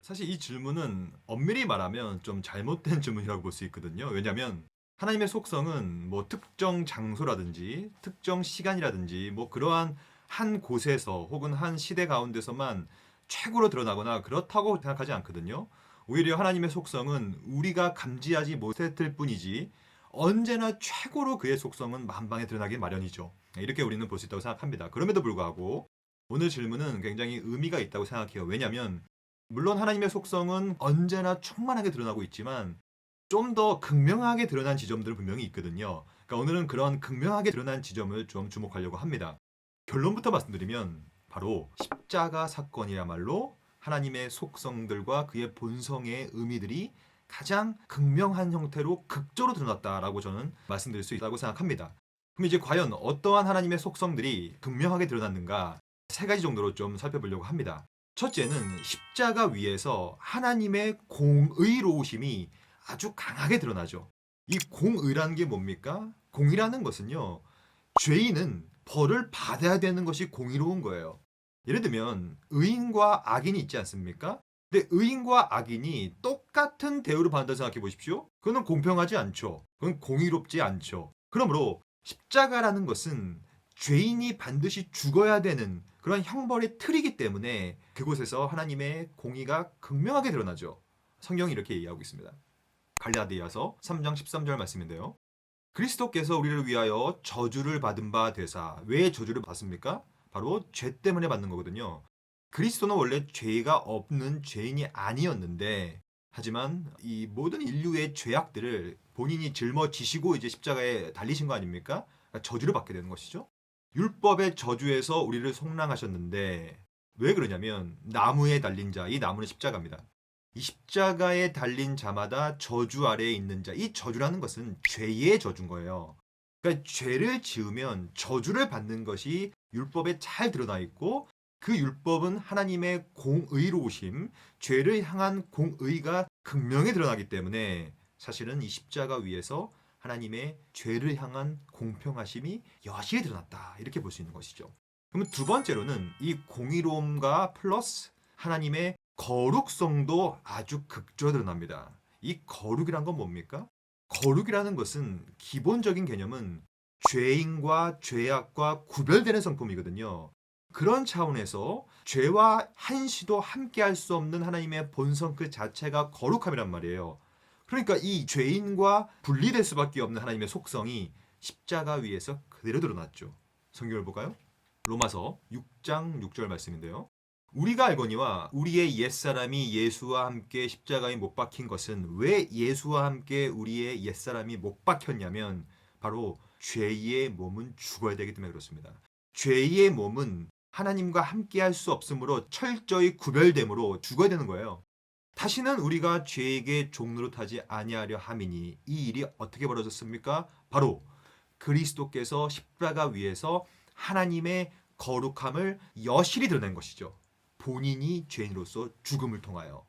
사실 이 질문은 엄밀히 말하면 좀 잘못된 질문이라고 볼 수 있거든요. 왜냐하면 하나님의 속성은 뭐 특정 장소라든지 특정 시간이라든지 뭐 그러한 한 곳에서 혹은 한 시대 가운데서만 최고로 드러나거나 그렇다고 생각하지 않거든요. 오히려 하나님의 속성은 우리가 감지하지 못했을 뿐이지 언제나 최고로 그의 속성은 만방에 드러나기 마련이죠. 이렇게 우리는 볼 수 있다고 생각합니다. 그럼에도 불구하고 오늘 질문은 굉장히 의미가 있다고 생각해요. 왜냐하면 물론 하나님의 속성은 언제나 충만하게 드러나고 있지만 좀 더 극명하게 드러난 지점들은 분명히 있거든요. 그러니까 오늘은 그런 극명하게 드러난 지점을 좀 주목하려고 합니다. 결론부터 말씀드리면 바로 십자가 사건이야말로 하나님의 속성들과 그의 본성의 의미들이 가장 극명한 형태로 극적으로 드러났다라고 저는 말씀드릴 수 있다고 생각합니다. 그럼 이제 과연 어떠한 하나님의 속성들이 극명하게 드러났는가 세 가지 정도로 좀 살펴보려고 합니다. 첫째는 십자가 위에서 하나님의 공의로우심이 아주 강하게 드러나죠. 이 공의라는 게 뭡니까? 공의라는 것은요, 죄인은 벌을 받아야 되는 것이 공의로운 거예요. 예를 들면, 의인과 악인이 있지 않습니까? 근데 의인과 악인이 똑같은 대우를 받는다 생각해 보십시오. 그거는 공평하지 않죠. 그건 공의롭지 않죠. 그러므로 십자가라는 것은 죄인이 반드시 죽어야 되는 그런 형벌의 틀이기 때문에 그곳에서 하나님의 공의가 극명하게 드러나죠. 성경이 이렇게 이야기하고 있습니다. 갈라디아서 3장 13절 말씀인데요. 그리스도께서 우리를 위하여 저주를 받은 바 되사 왜 저주를 받습니까? 바로 죄 때문에 받는 거거든요. 그리스도는 원래 죄가 없는 죄인이 아니었는데 하지만 이 모든 인류의 죄악들을 본인이 짊어지시고 이제 십자가에 달리신 거 아닙니까? 그러니까 저주를 받게 되는 것이죠. 율법의 저주에서 우리를 속량하셨는데 왜 그러냐면 나무에 달린 자, 이 나무는 십자가입니다. 이 십자가에 달린 자마다 저주 아래에 있는 자, 이 저주라는 것은 죄의 저주인 거예요. 그러니까 죄를 지으면 저주를 받는 것이 율법에 잘 드러나 있고 그 율법은 하나님의 공의로우심, 죄를 향한 공의가 극명히 드러나기 때문에 사실은 이 십자가 위에서 하나님의 죄를 향한 공평하심이 여실히 드러났다. 이렇게 볼 수 있는 것이죠. 그러면 두 번째로는 이 공의로움과 플러스 하나님의 거룩성도 아주 극적으로 드러납니다. 이 거룩이란 건 뭡니까? 거룩이라는 것은 기본적인 개념은 죄인과 죄악과 구별되는 성품이거든요. 그런 차원에서 죄와 한시도 함께 할 수 없는 하나님의 본성 그 자체가 거룩함이란 말이에요. 그러니까 이 죄인과 분리될 수밖에 없는 하나님의 속성이 십자가 위에서 그대로 드러났죠. 성경을 볼까요? 로마서 6장 6절 말씀인데요. 우리가 알거니와 우리의 옛사람이 예수와 함께 십자가에 못 박힌 것은 왜 예수와 함께 우리의 옛사람이 못 박혔냐면 바로 죄의 몸은 죽어야 되기 때문에 그렇습니다. 죄의 몸은 하나님과 함께 할 수 없으므로 철저히 구별됨으로 죽어야 되는 거예요. 다시는 우리가 죄에게 종노릇하지 아니하려 함이니 이 일이 어떻게 벌어졌습니까? 바로 그리스도께서 십자가 위에서 하나님의 거룩함을 여실히 드러낸 것이죠. 본인이 죄인으로서 죽음을 통하여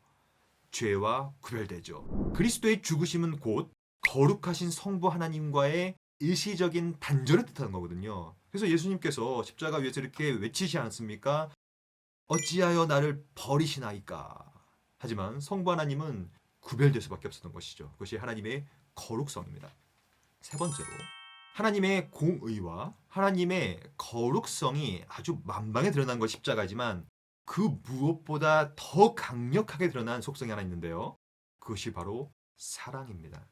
죄와 구별되죠. 그리스도의 죽으심은 곧 거룩하신 성부 하나님과의 일시적인 단절을 뜻하는 거거든요. 그래서 예수님께서 십자가 위에서 이렇게 외치지 않습니까? 어찌하여 나를 버리시나이까? 하지만 성부 하나님은 구별될 수밖에 없었던 것이죠. 그것이 하나님의 거룩성입니다. 세 번째로 하나님의 공의와 하나님의 거룩성이 아주 만방에 드러난 것 십자가지만 그 무엇보다 더 강력하게 드러난 속성이 하나 있는데요. 그것이 바로 사랑입니다.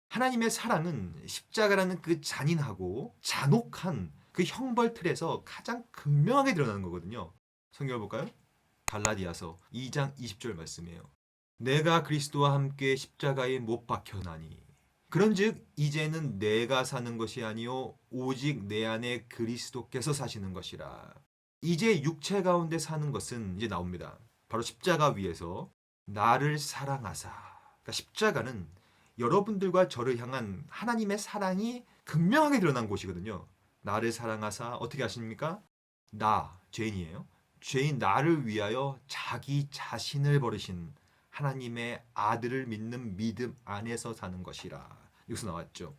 하나님의 사랑은 십자가라는 그 잔인하고 잔혹한 그 형벌 틀에서 가장 극명하게 드러나는 거거든요. 성경을 볼까요? 갈라디아서 2장 20절 말씀이에요. 내가 그리스도와 함께 십자가에 못 박혀나니 그런즉 이제는 내가 사는 것이 아니요 오직 내 안에 그리스도께서 사시는 것이라. 이제 육체 가운데 사는 것은 이제 나옵니다. 바로 십자가 위에서 나를 사랑하사. 그러니까 십자가는 여러분들과 저를 향한 하나님의 사랑이 극명하게 드러난 곳이거든요. 나를 사랑하사 어떻게 하십니까? 나 죄인이에요. 죄인 나를 위하여 자기 자신을 버리신 하나님의 아들을 믿는 믿음 안에서 사는 것이라. 여기서 나왔죠.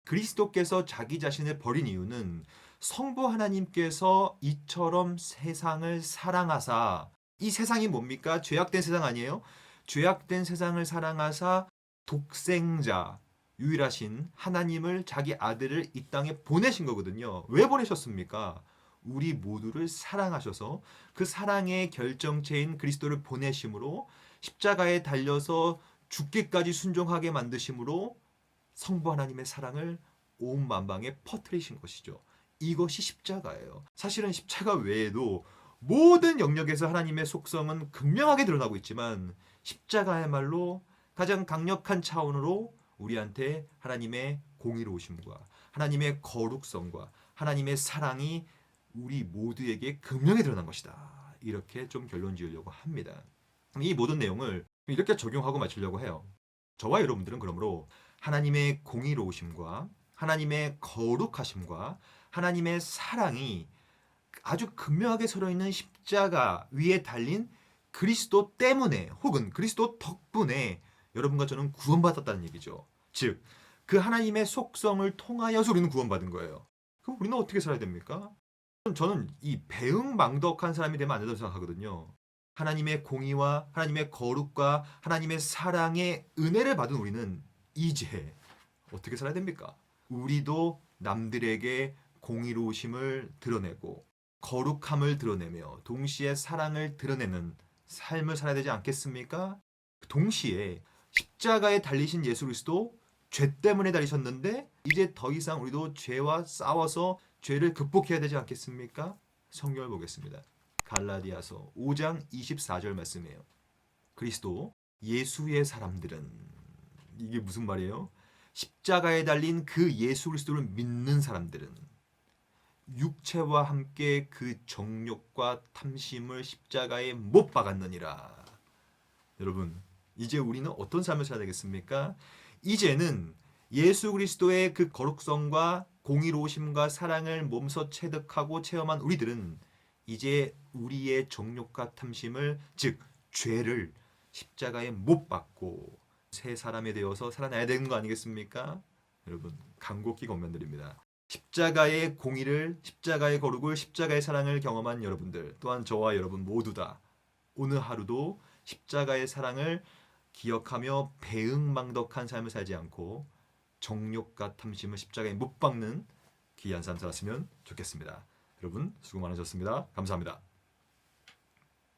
그리스도께서 자기 자신을 버린 이유는 성부 하나님께서 이처럼 세상을 사랑하사 이 세상이 뭡니까? 죄악된 세상 아니에요? 죄악된 세상을 사랑하사 독생자, 유일하신 하나님을 자기 아들을 이 땅에 보내신 거거든요. 왜 보내셨습니까? 우리 모두를 사랑하셔서 그 사랑의 결정체인 그리스도를 보내심으로 십자가에 달려서 죽기까지 순종하게 만드심으로 성부 하나님의 사랑을 온 만방에 퍼뜨리신 것이죠. 이것이 십자가예요. 사실은 십자가 외에도 모든 영역에서 하나님의 속성은 극명하게 드러나고 있지만 십자가야말로 가장 강력한 차원으로 우리한테 하나님의 공의로우심과 하나님의 거룩성과 하나님의 사랑이 우리 모두에게 극명히 드러난 것이다. 이렇게 좀 결론 지으려고 합니다. 이 모든 내용을 이렇게 적용하고 마치려고 해요. 저와 여러분들은 그러므로 하나님의 공의로우심과 하나님의 거룩하심과 하나님의 사랑이 아주 극명하게 서려있는 십자가 위에 달린 그리스도 때문에 혹은 그리스도 덕분에 여러분과 저는 구원받았다는 얘기죠. 즉, 그 하나님의 속성을 통하여서 우리는 구원받은 거예요. 그럼 우리는 어떻게 살아야 됩니까? 저는 이 배은망덕한 사람이 되면 안 된다고 생각하거든요. 하나님의 공의와 하나님의 거룩과 하나님의 사랑의 은혜를 받은 우리는 이제 어떻게 살아야 됩니까? 우리도 남들에게 공의로우심을 드러내고 거룩함을 드러내며 동시에 사랑을 드러내는 삶을 살아야 되지 않겠습니까? 동시에 십자가에 달리신 예수 그리스도 죄 때문에 달리셨는데 이제 더 이상 우리도 죄와 싸워서 죄를 극복해야 되지 않겠습니까? 성경을 보겠습니다. 갈라디아서 5장 24절 말씀이에요. 그리스도 예수의 사람들은 이게 무슨 말이에요? 십자가에 달린 그 예수 그리스도를 믿는 사람들은 육체와 함께 그 정욕과 탐심을 십자가에 못 박았느니라. 여러분, 이제 우리는 어떤 삶을 살아야 되겠습니까? 이제는 예수 그리스도의 그 거룩성과 공의로우심과 사랑을 몸소 체득하고 체험한 우리들은 이제 우리의 정욕과 탐심을, 즉 죄를 십자가에 못 박고 새 사람이 되어서 살아나야 되는 거 아니겠습니까? 여러분, 간곡히 권면드립니다. 십자가의 공의를, 십자가의 거룩을, 십자가의 사랑을 경험한 여러분들, 또한 저와 여러분 모두 다 오늘 하루도 십자가의 사랑을 기억하며 배은망덕한 삶을 살지 않고 정욕과 탐심을 십자가에 못 박는 귀한 삶 살았으면 좋겠습니다. 여러분 수고 많으셨습니다. 감사합니다.